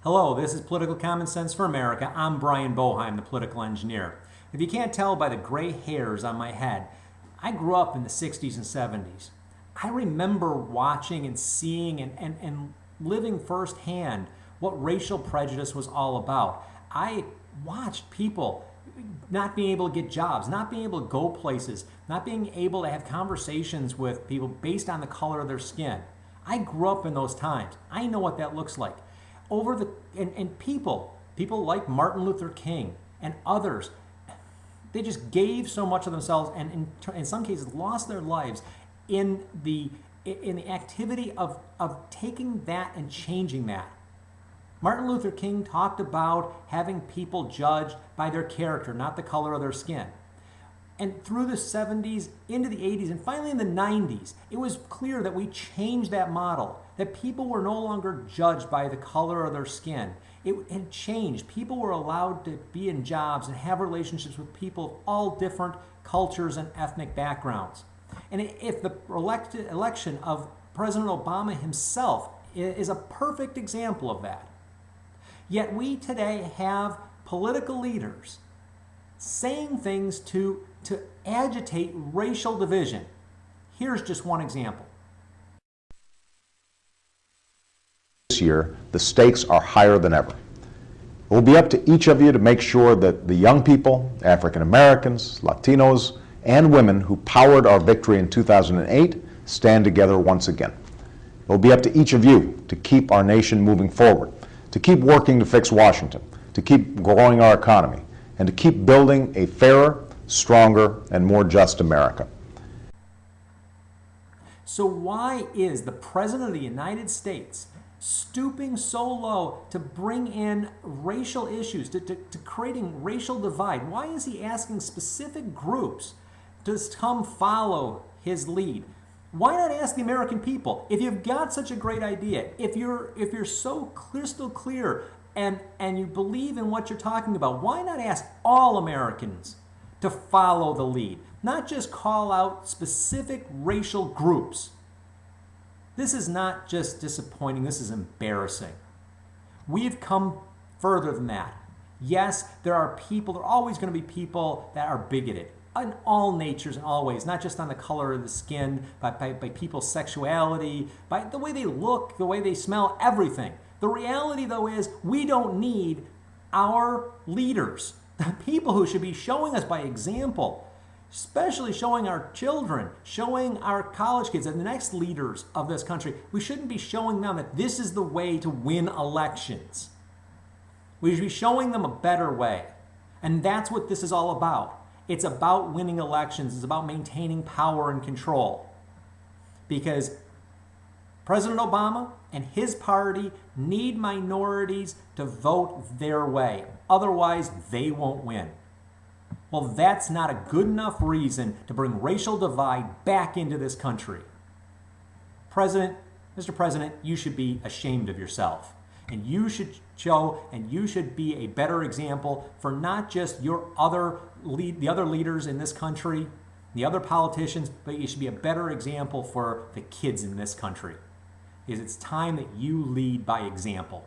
Hello, this is Political Common Sense for America. I'm Brian Boeheim, the political engineer. If you can't tell by the gray hairs on my head, I grew up in the 60s and 70s. I remember watching and seeing and living firsthand what racial prejudice was all about. I watched people not being able to get jobs, not being able to go places, not being able to have conversations with people based on the color of their skin. I grew up in those times. I know what that looks like. People like Martin Luther King and others, they just gave so much of themselves and in some cases lost their lives in the activity of taking that and changing that. Martin Luther King talked about having people judged by their character, not the color of their skin. And through the 70s, into the 80s, and finally in the 90s, it was clear that we changed that model, that people were no longer judged by the color of their skin. It had changed. People were allowed to be in jobs and have relationships with people of all different cultures and ethnic backgrounds. And if the election of President Obama himself is a perfect example of that. Yet we today have political leaders saying things to agitate racial division. Here's just one example. This year, the stakes are higher than ever. It will be up to each of you to make sure that the young people, African Americans, Latinos, and women who powered our victory in 2008 stand together once again. It will be up to each of you to keep our nation moving forward, to keep working to fix Washington, to keep growing our economy, and to keep building a fairer, stronger, and more just America. So why is the President of the United States stooping so low to bring in racial issues, to creating racial divide? Why is he asking specific groups to come follow his lead? Why not ask the American people? If you've got such a great idea, if you're so crystal clear and you believe in what you're talking about, why not ask all Americans to follow the lead? Not just call out specific racial groups. This is not just disappointing, this is embarrassing. We've come further than that. Yes, there are always going to be people that are bigoted in all natures and all ways, not just on the color of the skin, but by people's sexuality, by the way they look, the way they smell, everything. The reality, though, is we don't need our leaders, the people who should be showing us by example, especially showing our children, showing our college kids and the next leaders of this country. We shouldn't be showing them that this is the way to win elections. We should be showing them a better way. And that's what this is all about. It's about winning elections. It's about maintaining power and control. Because President Obama and his party need minorities to vote their way. Otherwise, they won't win. Well, that's not a good enough reason to bring racial divide back into this country. Mr. President, you should be ashamed of yourself. And you should show and you should be a better example for not just the other leaders in this country, the other politicians, but you should be a better example for the kids in this country. Because it's time that you lead by example.